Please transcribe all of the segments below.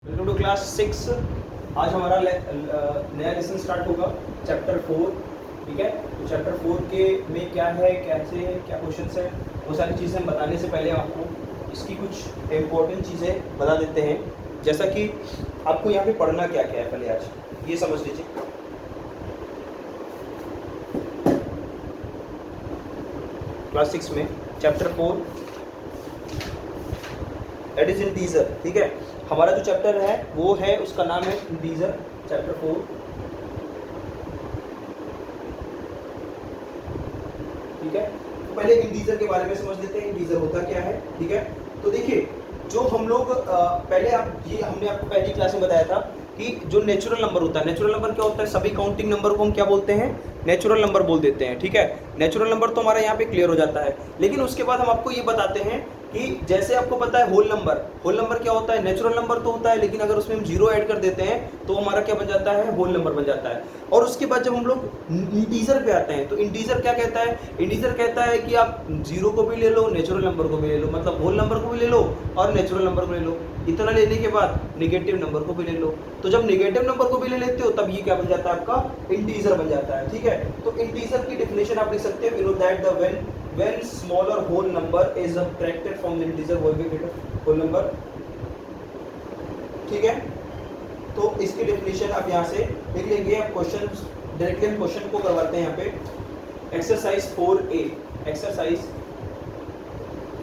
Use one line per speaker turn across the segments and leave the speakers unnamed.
Welcome to class 6। आज हमारा नया लेसन स्टार्ट होगा चैप्टर 4। ठीक है, तो चैप्टर 4 के में क्या है, कैसे है, क्या क्वेश्चंस है, वो सारी चीज़ें बताने से पहले आपको इसकी कुछ इम्पोर्टेंट चीज़ें बता देते हैं। जैसा कि आपको यहाँ पे पढ़ना क्या क्या है, पहले आज ये समझ लीजिए। क्लास 6 में चैप्टर 4 दैट इज इंटीजर। ठीक है, हमारा जो चैप्टर है वो है, उसका नाम है इंटीजर, चैप्टर 4। ठीक है, तो पहले इंटीजर के बारे में समझ लेते हैं, इंटीजर होता क्या है। ठीक है, तो देखिए जो हम लोग पहले हमने आपको पहली क्लास में बताया था कि जो नेचुरल नंबर होता है, नेचुरल नंबर क्या होता है, सभी काउंटिंग नंबर को हम क्या बोलते हैं, नेचुरल नंबर बोल देते हैं। ठीक है, नेचुरल नंबर तो हमारा यहाँ पे क्लियर हो जाता है। लेकिन उसके बाद हम आपको ये बताते हैं कि जैसे आपको पता है होल नंबर क्या होता है, नेचुरल नंबर तो होता है, लेकिन अगर उसमें हम जीरो ऐड कर देते हैं तो हमारा क्या बन जाता है, होल नंबर बन जाता है। और उसके बाद जब हम लोग इंटीजर पे आते हैं तो इंटीजर क्या कहता है, इंटीजर कहता है कि आप जीरो को भी ले लो, नेचुरल नंबर को भी ले लो, मतलब होल नंबर को भी ले लो और नेचुरल नंबर को ले लो। इतना लेने के बाद नेगेटिव नंबर को भी ले लो। तो जब नेगेटिव नंबर को भी ले लेते हो तब ये क्या बन जाता है, आपका इंटीजर बन जाता है। ठीक है, तो इंटीजर की डेफिनेशन आप लिख सकते हो, you know that the when smaller whole number is subtracted from the integer will be greater whole number। ठीक है, तो इसकी डेफिनेशन आप यहाँ से लिख लेंगे। आप क्वेश्चन डायरेक्टली हम क्वेश्चन को करवाते हैं यहाँ पे। Exercise 4A, exercise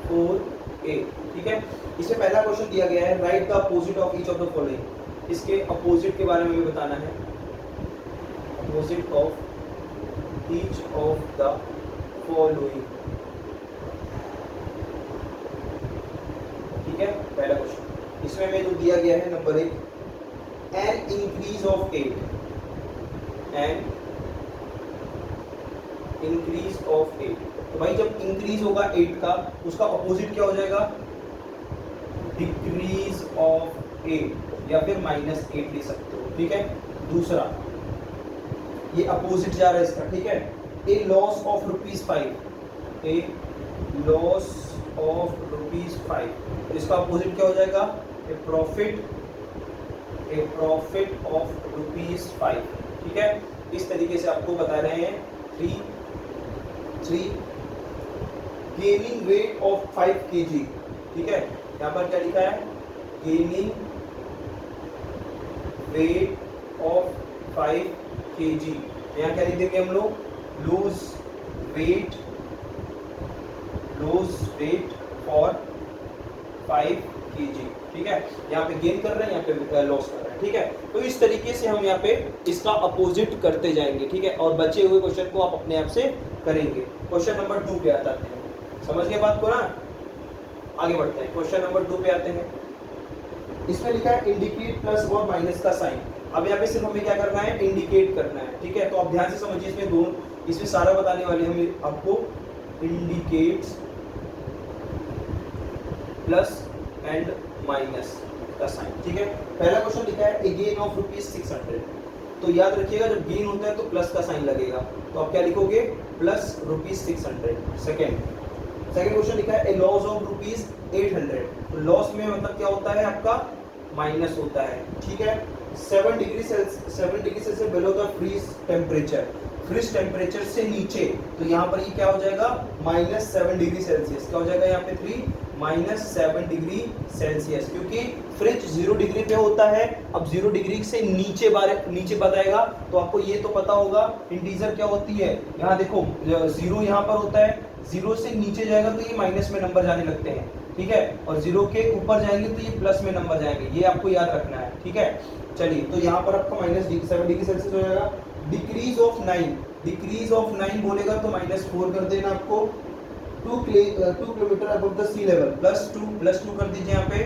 4A। ठीक है, इसमें पहला क्वेश्चन दिया गया है, right the opposite of each of the following. इसके अपोजिट के बारे में भी बताना है, opposite of each of the following. ठीक है, पहला क्वेश्चन इसमें में जो दिया गया है number 1, an increase of 8, an increase of 8। तो भाई जब इंक्रीज होगा 8 का, उसका अपोजिट क्या हो जाएगा, डिक्रीज ऑफ 8 या फिर -8 लिख सकते हो। ठीक है, दूसरा ये अपोजिट जा रहा है इसका। ठीक है, a loss of ₹5, a loss of ₹5, इसका अपोजिट क्या हो जाएगा, ए प्रॉफिट ऑफ ₹5। ठीक है, इस तरीके से आपको बता रहे हैं। 3 गेनिंग वेट ऑफ 5 kg। ठीक है, यहाँ पर क्या लिखा है, गेनिंग वेट ऑफ 5 kg। यहाँ क्या लिख देंगे हम लोग, लूज वेट फॉर 5 kg। ठीक है, यहाँ पे गेन कर रहे हैं, यहाँ पे लॉस कर रहे हैं। ठीक है, तो इस तरीके से हम यहाँ पे इसका अपोजिट करते जाएंगे। ठीक है, और बचे हुए क्वेश्चन को आप अपने आप से करेंगे। क्वेश्चन नंबर 2 पे आते हैं, समझ गए बात को ना, आगे बढ़ते हैं। क्वेश्चन नंबर 2 पे आते हैं। इसमें लिखा है इंडिकेट प्लस और माइनस का साइन। अब यहाँ पे सिर्फ हमें क्या करना है, इंडिकेट करना है। ठीक है, तो आप ध्यान से समझिए, इसमें सारा बताने वाले हम आपको, इंडिकेट्स प्लस एंड माइनस का साइन। ठीक है, पहला क्वेश्चन लिखा है ए गेन ऑफ ₹600। तो याद रखिएगा जब गेन होता है तो प्लस का साइन लगेगा, तो आप क्या लिखोगे, प्लस ₹600। सेकेंड क्वेश्चन लिखा है ए लॉस ऑफ ₹800। तो लॉस में मतलब क्या होता है, आपका माइनस होता है। ठीक है, 7 degree Celsius below the freeze temperature से नीचे, तो यहाँ पर ये क्या हो जाएगा, -7 डिग्री सेल्सियस। क्या हो जाएगा यहाँ पे 3 -7 डिग्री सेल्सियस, क्योंकि फ्रिज 0 डिग्री पे होता है। अब 0 डिग्री से नीचे बताएगा, तो आपको ये तो पता होगा इंटीजर क्या होती है। यहाँ देखो 0 यहाँ पर होता है, 0 से नीचे जाएगा तो ये माइनस में नंबर जाने लगते हैं। ठीक है, और 0 के ऊपर जाएंगे तो ये प्लस में नंबर जाएंगे, ये आपको याद रखना है। ठीक है, चलिए, तो यहाँ पर आपका -7 डिग्री सेल्सियस हो जाएगा। डिक्रीज ऑफ 9 बोलेगा तो -4 कर देना आपको। 2 kilometre above the sea level, +2 कर दीजिए यहाँ पे,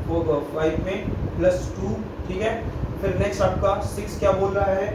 5 में +2। ठीक है, फिर नेक्स्ट आपका 6 क्या बोल रहा है,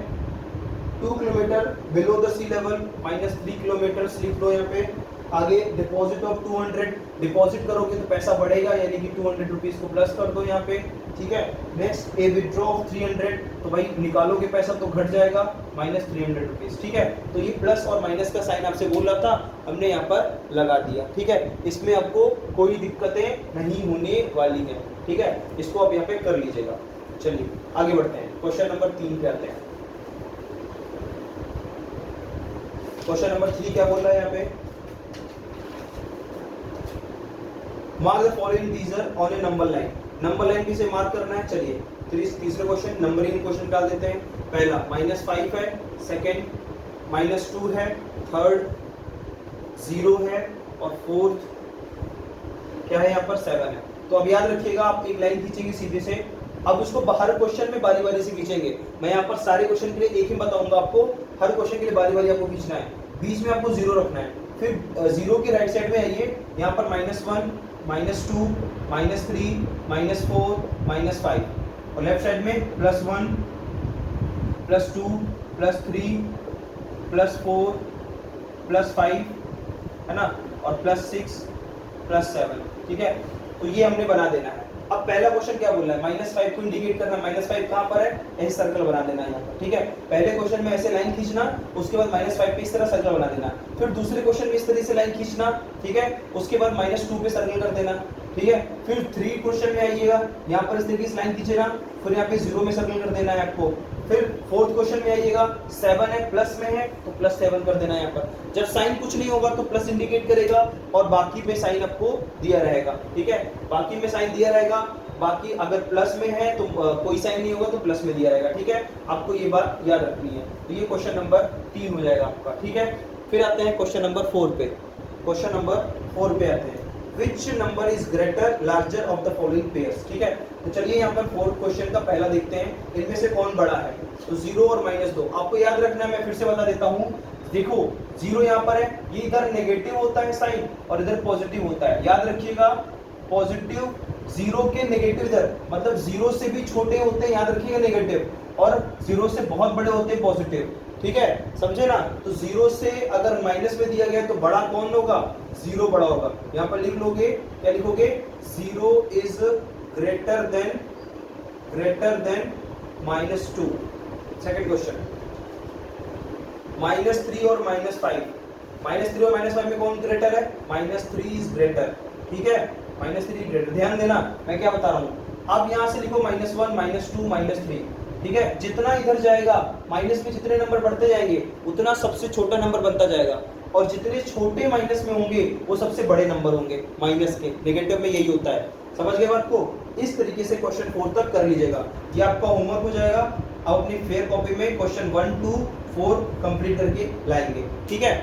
2 kilometre below the sea level, -3 kilometre लिख लो यहाँ पे। आगे डिपॉजिट ऑफ 200, डिपॉजिट करोगे तो पैसा बढ़ेगा, यानी कि 200 रुपीज को प्लस कर दो यहाँ पे। ठीक है, नेक्स्ट ए विड्रॉ ऑफ 300, तो भाई निकालोगे पैसा तो घट जाएगा, -300 रुपीज। ठीक है, तो ये प्लस और माइनस का साइन आपसे बोल रहा था, हमने यहाँ पर लगा दिया। ठीक है, इसमें आपको कोई दिक्कतें नहीं होने वाली है। ठीक है, इसको आप यहाँ पे कर लीजिएगा। चलिए आगे बढ़ते हैं, क्वेश्चन नंबर 3 पे आते हैं। क्वेश्चन नंबर 3 क्या बोल रहा है यहाँ पे, mark the following integer on A number line. Number line भी से मार्क करना है। चलिए तीसरा क्वेश्चन नंबरिंग क्वेश्चन डाल देते हैं। पहला -5 है, सेकंड -2 है, थर्ड 0 है और फोर्थ क्या है यहाँ पर 7 है। तो अब याद रखिएगा, आप एक लाइन खींचेंगे सीधे से। अब उसको बाहर क्वेश्चन में बारी बारी से खींचेंगे। मैं यहाँ पर सारे क्वेश्चन के लिए एक ही बताऊंगा आपको, हर क्वेश्चन के लिए बारी बारी आपको खींचना है। बीच में आपको 0 रखना है। फिर 0 के राइट साइड में आइए, यहाँ पर -1 -2 -3 -4 -5 और लेफ्ट साइड में +1 +2 +3 +4 +5 है ना, और +6 +7। ठीक है, तो ये हमने बना देना है। अब पहला क्वेश्चन क्या बोल रहा है, -5 को इंडिकेट करना। -5 कहाँ पर है, ऐसे सर्कल बना देना है यहाँ पर। ठीक है, पहले क्वेश्चन में ऐसे लाइन खींचना, उसके बाद -5 पे इस तरह सर्कल बना देना। फिर दूसरे क्वेश्चन में इस तरह से लाइन खींचना, ठीक है, उसके बाद -2 पे सर्कल कर देना। ठीक है, फिर 3 क्वेश्चन में आइएगा, यहाँ पर इस तरीके से लाइन खींचेना, फिर यहाँ पे 0 में सर्कल कर देना है आपको। फिर 4th क्वेश्चन में आइएगा, 7 है, प्लस में है तो +7 कर देना है यहाँ पर। जब साइन कुछ नहीं होगा तो प्लस इंडिकेट करेगा और बाकी में साइन आपको दिया रहेगा। ठीक है, बाकी में साइन दिया रहेगा, बाकी अगर प्लस में है तो कोई साइन नहीं होगा तो प्लस में दिया रहेगा। ठीक है, आपको ये बात याद रखनी है। तो ये क्वेश्चन नंबर 3 हो जाएगा आपका। ठीक है, फिर आते हैं क्वेश्चन नंबर 4 पे। क्वेश्चन नंबर 4 पे आते हैं, which number is greater larger of the following pairs. ठीक है, तो चलिए यहाँ पर 4th क्वेश्चन का पहला देखते हैं, इनमें से कौन बड़ा है। तो 0 और -2 आपको याद रखना है, मैं फिर से बता देता हूँ। देखो 0 यहाँ पर है, ये इधर नेगेटिव होता है साइन और इधर पॉजिटिव होता है। याद रखिएगा, पॉजिटिव 0 के नेगेटिव इधर, मतलब 0 से भी छोटे होते हैं, याद रखिएगा नेगेटिव, और 0 से बहुत बड़े होते हैं पॉजिटिव। ठीक है, समझे ना। तो 0 से अगर माइनस में दिया गया तो बड़ा कौन होगा, 0 बड़ा होगा। यहाँ पर लिख लोगे, क्या लिखोगे, 0 is greater than -2। Second question, -3 और -5। -3 और -5 में कौन ग्रेटर है, -3 इज ग्रेटर। ठीक है, -3 ग्रेटर। ध्यान देना मैं क्या बता रहा हूँ। अब यहाँ से लिखो -1 -2 -3। ठीक है, जितना इधर जाएगा माइनस में जितने नंबर बढ़ते जाएंगे उतना सबसे छोटा नंबर बनता जाएगा, और जितने छोटे माइनस में होंगे वो सबसे बड़े नंबर होंगे माइनस के। नेगेटिव में यही होता है, समझ गए बात को। इस तरीके से क्वेश्चन 4 तक कर लीजिएगा, ये आपका होमवर्क हो जाएगा। अब अपनी फेयर कॉपी में क्वेश्चन 1 to 4 कंप्लीट करके लाएंगे। ठीक है।